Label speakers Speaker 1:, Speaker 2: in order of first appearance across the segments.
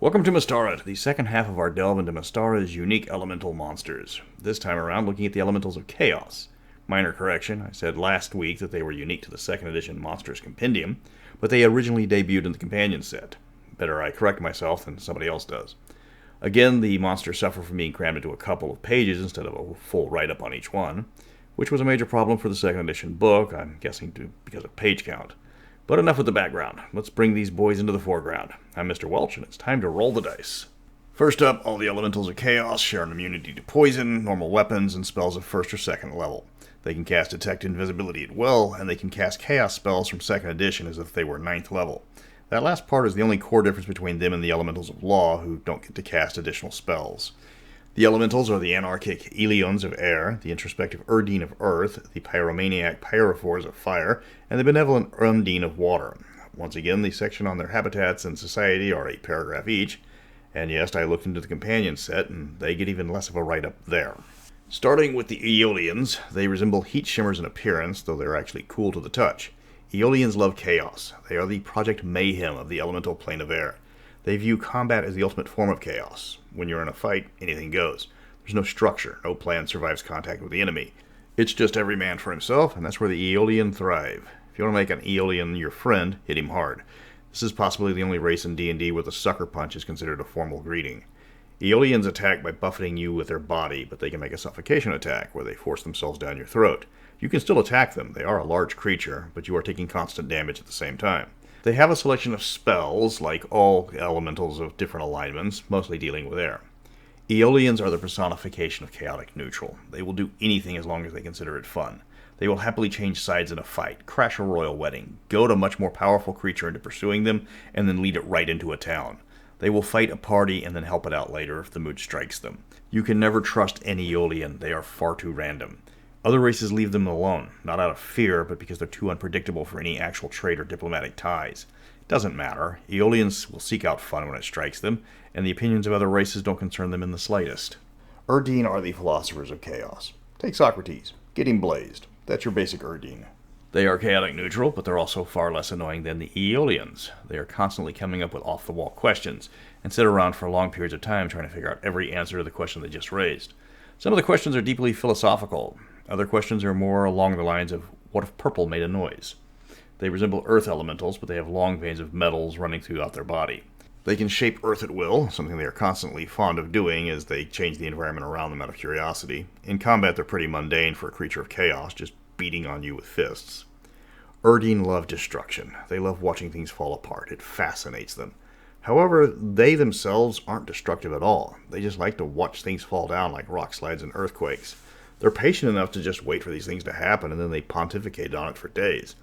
Speaker 1: Welcome to Mystara, the second half of our delve into Mystara's unique elemental monsters. This time around, looking at the elementals of chaos. Minor correction, I said last week that they were unique to the second edition Monsters Compendium, but they originally debuted in the companion set. Better I correct myself than somebody else does. Again, the monsters suffer from being crammed into a couple of pages instead of a full write-up on each one, which was a major problem for the second edition book, I'm guessing because of page count. But enough with the background. Let's bring these boys into the foreground. I'm Mr. Welch, and it's time to roll the dice. First up, all the elementals of chaos share an immunity to poison, normal weapons, and spells of first or second level. They can cast Detect Invisibility at will, and they can cast chaos spells from second edition as if they were 9th level. That last part is the only core difference between them and the elementals of law, who don't get to cast additional spells. The elementals are the anarchic Aeolians of air, the introspective Erdeen of earth, the pyromaniac Pyrophores of fire, and the benevolent Undynes of water. Once again, the section on their habitats and society are 8 paragraphs each, and yes, I looked into the companion set, and they get even less of a write-up there. Starting with the Aeolians, they resemble heat shimmers in appearance, though they're actually cool to the touch. Aeolians love chaos. They are the Project Mayhem of the elemental plane of air. They view combat as the ultimate form of chaos. When you're in a fight, anything goes. There's no structure, no plan survives contact with the enemy. It's just every man for himself, and that's where the Aeolian thrive. If you want to make an Aeolian your friend, hit him hard. This is possibly the only race in D&D where the sucker punch is considered a formal greeting. Aeolians attack by buffeting you with their body, but they can make a suffocation attack, where they force themselves down your throat. You can still attack them, they are a large creature, but you are taking constant damage at the same time. They have a selection of spells, like all elementals of different alignments, mostly dealing with air. Aeolians are the personification of chaotic neutral. They will do anything as long as they consider it fun. They will happily change sides in a fight, crash a royal wedding, goad a much more powerful creature into pursuing them, and then lead it right into a town. They will fight a party and then help it out later if the mood strikes them. You can never trust an Aeolian, they are far too random. Other races leave them alone, not out of fear, but because they're too unpredictable for any actual trade or diplomatic ties. It doesn't matter. Aeolians will seek out fun when it strikes them, and the opinions of other races don't concern them in the slightest. Erdeen are the philosophers of chaos. Take Socrates. Get him blazed. That's your basic Erdeen. They are chaotic neutral, but they're also far less annoying than the Aeolians. They are constantly coming up with off-the-wall questions, and sit around for long periods of time trying to figure out every answer to the question they just raised. Some of the questions are deeply philosophical. Other questions are more along the lines of, what if purple made a noise? They resemble earth elementals, but they have long veins of metals running throughout their body. They can shape earth at will, something they are constantly fond of doing as they change the environment around them out of curiosity. In combat, they're pretty mundane for a creature of chaos, just beating on you with fists. Erdeen love destruction. They love watching things fall apart. It fascinates them. However, they themselves aren't destructive at all. They just like to watch things fall down like rock slides and earthquakes. They're patient enough to just wait for these things to happen, and then they pontificate on it for days.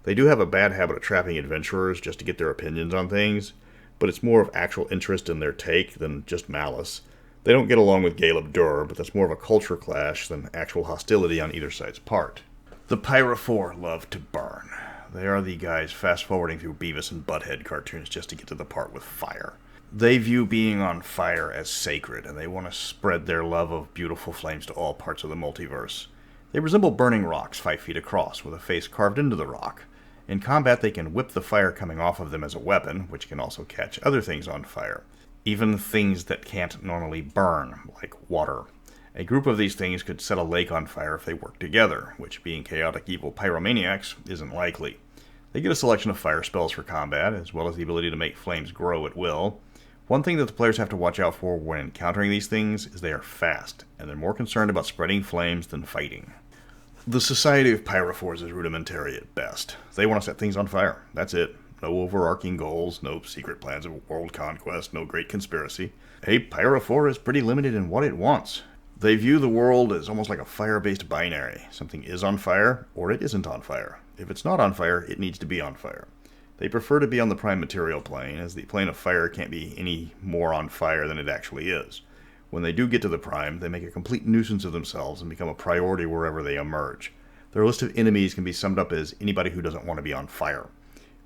Speaker 1: They do have a bad habit of trapping adventurers just to get their opinions on things, but it's more of actual interest in their take than just malice. They don't get along with Caleb Durr, but that's more of a culture clash than actual hostility on either side's part. The Pyrophore love to burn. They are the guys fast-forwarding through Beavis and Butthead cartoons just to get to the part with fire. They view being on fire as sacred, and they want to spread their love of beautiful flames to all parts of the multiverse. They resemble burning rocks 5 feet across, with a face carved into the rock. In combat, they can whip the fire coming off of them as a weapon, which can also catch other things on fire. Even things that can't normally burn, like water. A group of these things could set a lake on fire if they work together, which, being chaotic evil pyromaniacs, isn't likely. They get a selection of fire spells for combat, as well as the ability to make flames grow at will. One thing that the players have to watch out for when encountering these things is they are fast, and they're more concerned about spreading flames than fighting. The society of Pyrophores is rudimentary at best. They want to set things on fire. That's it. No overarching goals, no secret plans of world conquest, no great conspiracy. A Pyrophore is pretty limited in what it wants. They view the world as almost like a fire-based binary. Something is on fire, or it isn't on fire. If it's not on fire, it needs to be on fire. They prefer to be on the prime material plane, as the plane of fire can't be any more on fire than it actually is. When they do get to the prime, they make a complete nuisance of themselves and become a priority wherever they emerge. Their list of enemies can be summed up as anybody who doesn't want to be on fire.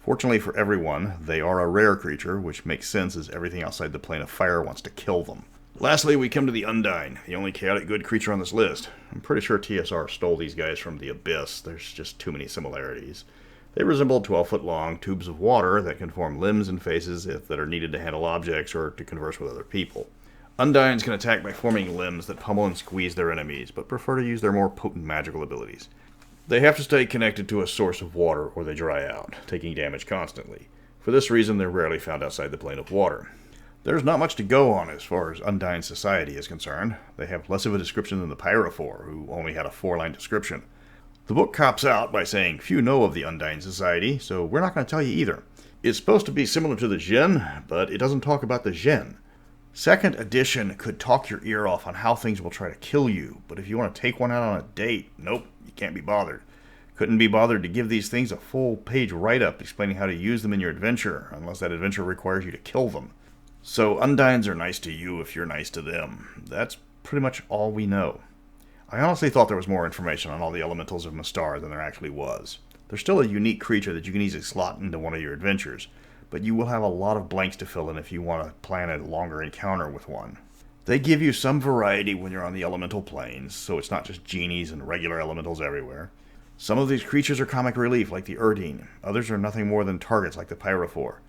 Speaker 1: Fortunately for everyone, they are a rare creature, which makes sense as everything outside the plane of fire wants to kill them. Lastly, we come to the Undyne, the only chaotic good creature on this list. I'm pretty sure TSR stole these guys from the Abyss. There's just too many similarities. They resemble 12-foot-long tubes of water that can form limbs and faces that are needed to handle objects or to converse with other people. Undynes can attack by forming limbs that pummel and squeeze their enemies, but prefer to use their more potent magical abilities. They have to stay connected to a source of water or they dry out, taking damage constantly. For this reason, they're rarely found outside the plane of water. There's not much to go on as far as Undyne society is concerned. They have less of a description than the Pyrophore, who only had a 4-line description. The book cops out by saying few know of the Undyne society, so we're not going to tell you either. It's supposed to be similar to the Jinn, but it doesn't talk about the Jinn. Second edition could talk your ear off on how things will try to kill you, but if you want to take one out on a date, nope, you can't be bothered. Couldn't be bothered to give these things a full-page write-up explaining how to use them in your adventure, unless that adventure requires you to kill them. So Undynes are nice to you if you're nice to them. That's pretty much all we know. I honestly thought there was more information on all the elementals of Mystara than there actually was. They're still a unique creature that you can easily slot into one of your adventures, but you will have a lot of blanks to fill in if you want to plan a longer encounter with one. They give you some variety when you're on the elemental planes, so it's not just genies and regular elementals everywhere. Some of these creatures are comic relief, like the Erdeen. Others are nothing more than targets, like the Pyrophore.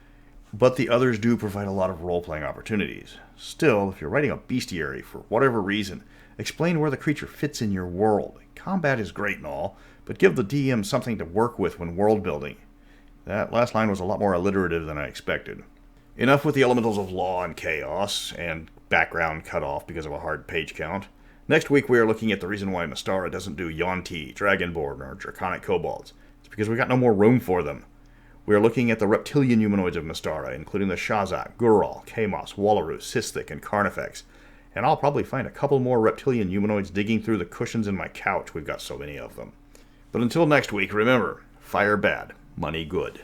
Speaker 1: But the others do provide a lot of role-playing opportunities. Still, if you're writing a bestiary for whatever reason, explain where the creature fits in your world. Combat is great and all, but give the DM something to work with when world building. That last line was a lot more alliterative than I expected. Enough with the elementals of law and chaos, and background cut off because of a hard page count. Next week we are looking at the reason why Mystara doesn't do Yuan-Ti, Dragonborn, or Draconic Kobolds. It's because we got no more room for them. We are looking at the reptilian humanoids of Mystara, including the Shazak, Gural, Kamos, Wallarus, Sithik, and Carnifex. And I'll probably find a couple more reptilian humanoids digging through the cushions in my couch. We've got so many of them. But until next week, remember, fire bad, money good.